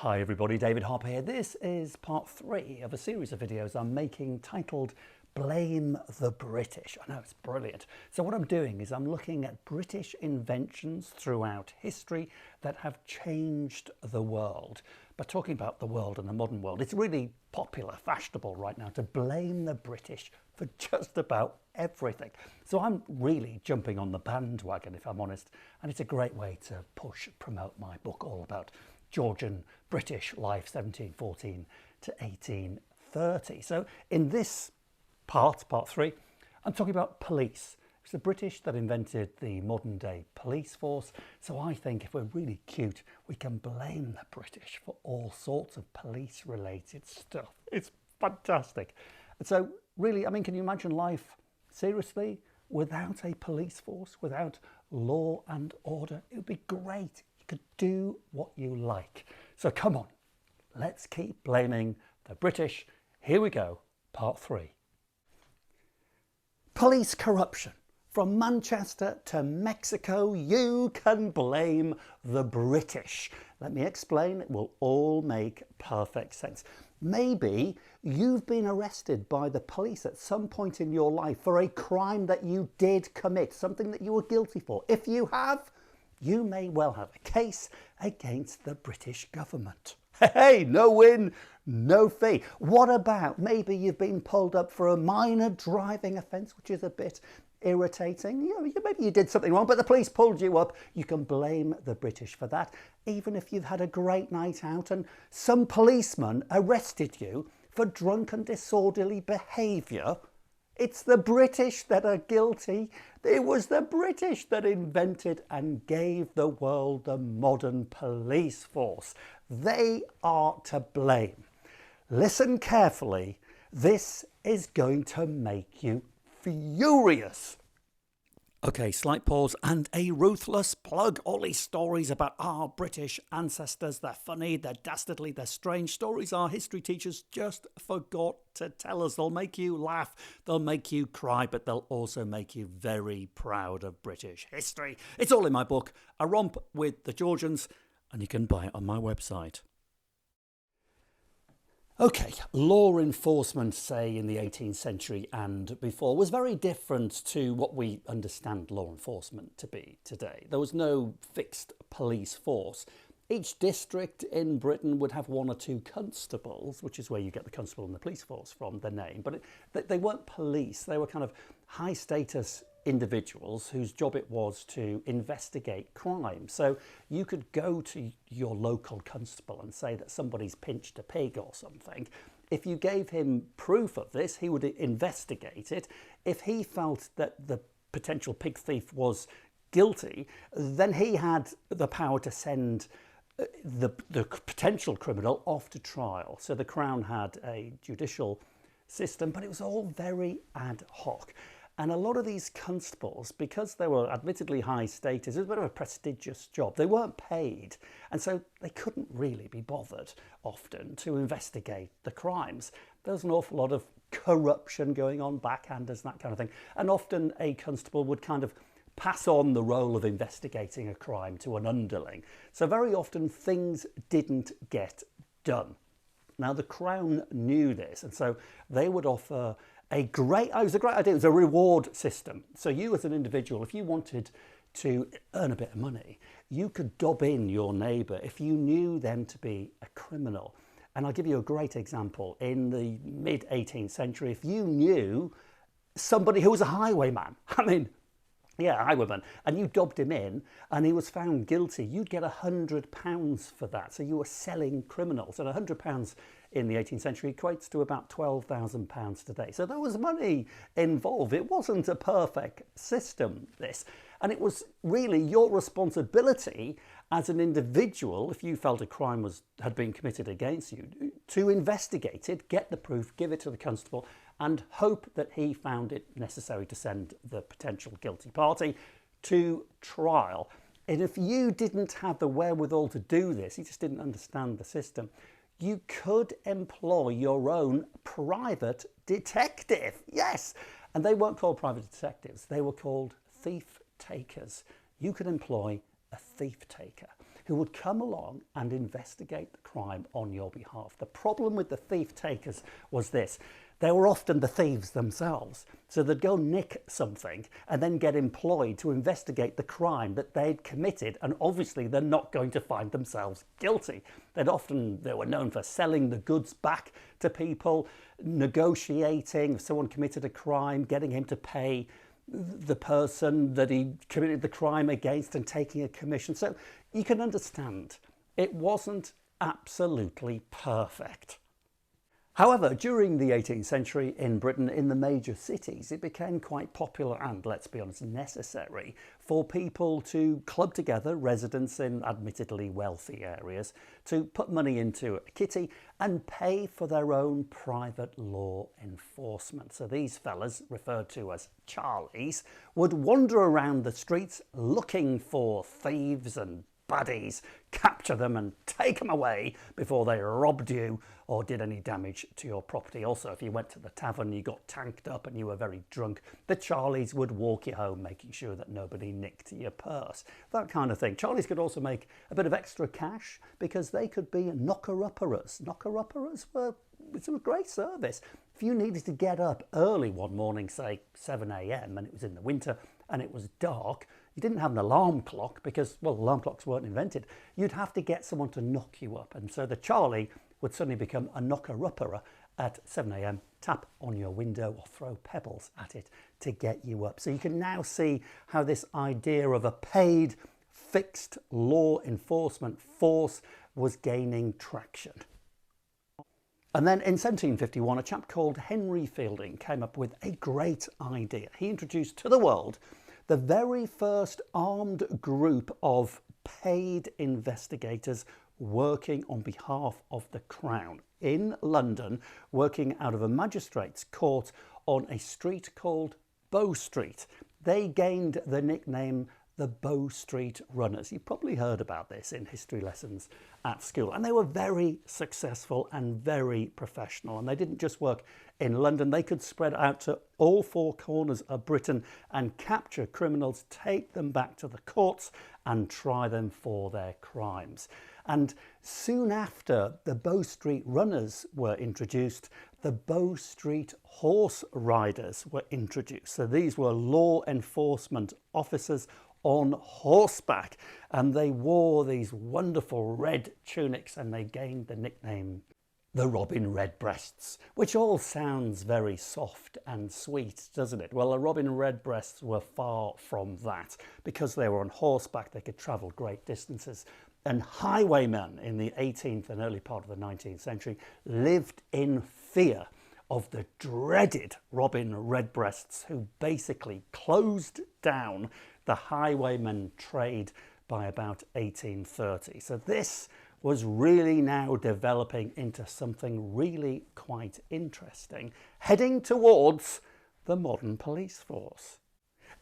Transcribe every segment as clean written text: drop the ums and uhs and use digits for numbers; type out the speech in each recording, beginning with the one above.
Hi everybody, David Harper here. This is part 3 of a series of videos I'm making titled Blame the British. I know, it's brilliant. So what I'm doing is I'm looking at British inventions throughout history that have changed the world. But talking about the world and the modern world, it's really popular, fashionable right now to blame the British for just about everything. So I'm really jumping on the bandwagon, if I'm honest, and it's a great way to promote my book all about Georgian British life, 1714 to 1830. So in this part 3, I'm talking about police. It's the British that invented the modern day police force. So I think if we're really cute, we can blame the British for all sorts of police related stuff. It's fantastic. And so really, I mean, can you imagine life seriously without a police force, without law and order? It would be great. Could do what you like. So come on, let's keep blaming the British. Here we go, part 3. Police corruption. From Manchester to Mexico, you can blame the British. Let me explain, it will all make perfect sense. Maybe you've been arrested by the police at some point in your life for a crime that you did commit, something that you were guilty for. If you have, you may well have a case against the British government. Hey, no win, no fee. What about maybe you've been pulled up for a minor driving offence, which is a bit irritating. Maybe you did something wrong, but the police pulled you up. You can blame the British for that. Even if you've had a great night out and some policeman arrested you for drunken disorderly behaviour, it's the British that are guilty. It was the British that invented and gave the world the modern police force. They are to blame. Listen carefully. This is going to make you furious. Okay, slight pause and a ruthless plug. All these stories about our British ancestors, they're funny, they're dastardly, they're strange stories our history teachers just forgot to tell us. They'll make you laugh, they'll make you cry, but they'll also make you very proud of British history. It's all in my book, A Romp with the Georgians, and you can buy it on my website. Okay, law enforcement, say, in the 18th century and before was very different to what we understand law enforcement to be today. There was no fixed police force. Each district in Britain would have 1 or 2 constables, which is where you get the constable and the police force from the name. But they weren't police. They were kind of high status individuals whose job it was to investigate crime. So you could go to your local constable and say that somebody's pinched a pig or something. If you gave him proof of this, he would investigate it. If he felt that the potential pig thief was guilty, then he had the power to send the potential criminal off to trial. So the Crown had a judicial system, but it was all very ad hoc. And a lot of these constables, because they were admittedly high status, it was a bit of a prestigious job. They weren't paid, and so they couldn't really be bothered often to investigate the crimes. There's an awful lot of corruption going on, backhanders, that kind of thing. And often a constable would kind of pass on the role of investigating a crime to an underling. So very often things didn't get done. Now the Crown knew this, and so they would offer it was a great idea. It was a reward system. So you as an individual, if you wanted to earn a bit of money, you could dob in your neighbour if you knew them to be a criminal. And I'll give you a great example. In the mid-18th century, if you knew somebody who was a highwayman, highwayman, and you dobbed him in and he was found guilty, you'd get £100 for that. So you were selling criminals, and £100 in the 18th century equates to about £12,000 today. So there was money involved. It wasn't a perfect system, this. And it was really your responsibility as an individual, if you felt a crime had been committed against you, to investigate it, get the proof, give it to the constable, and hope that he found it necessary to send the potential guilty party to trial. And if you didn't have the wherewithal to do this, you just didn't understand the system, you could employ your own private detective. Yes, and they weren't called private detectives, they were called thief takers. You could employ a thief taker who would come along and investigate the crime on your behalf. The problem with the thief takers was this: they were often the thieves themselves. So they'd go nick something and then get employed to investigate the crime that they'd committed. And obviously they're not going to find themselves guilty. They were known for selling the goods back to people, negotiating if someone committed a crime, getting him to pay the person that he committed the crime against and taking a commission. So you can understand it wasn't absolutely perfect. However, during the 18th century in Britain, in the major cities, it became quite popular and, let's be honest, necessary for people to club together, residents in admittedly wealthy areas, to put money into a kitty and pay for their own private law enforcement. So these fellas, referred to as Charlies, would wander around the streets looking for thieves and baddies, capture them and take them away before they robbed you or did any damage to your property. Also, if you went to the tavern, you got tanked up and you were very drunk, the Charlies would walk you home, making sure that nobody nicked your purse. That kind of thing. Charlies could also make a bit of extra cash because they could be knocker-upperers. Knocker-upperers it's a great service. If you needed to get up early one morning, say 7 a.m, and it was in the winter and it was dark, you didn't have an alarm clock because, well, alarm clocks weren't invented. You'd have to get someone to knock you up. And so the Charlie would suddenly become a knocker-upperer at 7 a.m, tap on your window or throw pebbles at it to get you up. So you can now see how this idea of a paid, fixed law enforcement force was gaining traction. And then in 1751, a chap called Henry Fielding came up with a great idea. He introduced to the world the very first armed group of paid investigators working on behalf of the Crown in London, working out of a magistrate's court on a street called Bow Street. They gained the nickname the Bow Street Runners. You've probably heard about this in history lessons at school. And they were very successful and very professional. And they didn't just work in London. They could spread out to all four corners of Britain and capture criminals, take them back to the courts and try them for their crimes. And soon after the Bow Street Runners were introduced, the Bow Street Horse Riders were introduced. So these were law enforcement officers on horseback, and they wore these wonderful red tunics and they gained the nickname the Robin Redbreasts, which all sounds very soft and sweet, doesn't it? Well, the Robin Redbreasts were far from that. Because they were on horseback, they could travel great distances. And highwaymen in the 18th and early part of the 19th century lived in fear of the dreaded Robin Redbreasts, who basically closed down the highwayman trade by about 1830. So this was really now developing into something really quite interesting, heading towards the modern police force.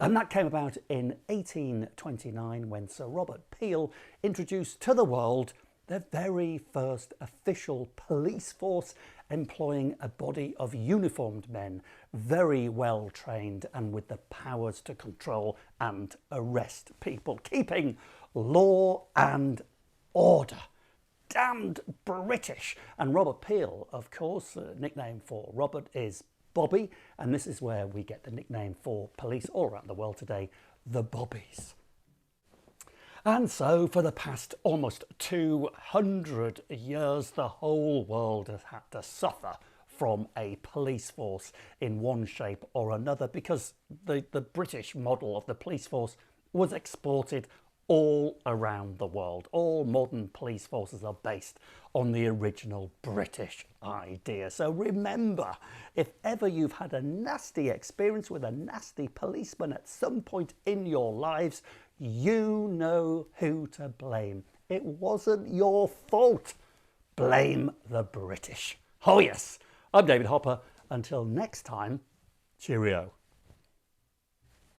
And that came about in 1829 when Sir Robert Peel introduced to the world the very first official police force, employing a body of uniformed men, very well trained and with the powers to control and arrest people, keeping law and order. Damned British. And Robert Peel, of course, the nickname for Robert is Bobby, and this is where we get the nickname for police all around the world today, the Bobbies. And so for the past almost 200 years, the whole world has had to suffer from a police force in one shape or another, because the British model of the police force was exported all around the world. All modern police forces are based on the original British idea. So remember, if ever you've had a nasty experience with a nasty policeman at some point in your lives, you know who to blame. It wasn't your fault. Blame the British. Oh yes, I'm David Harper. Until next time, cheerio.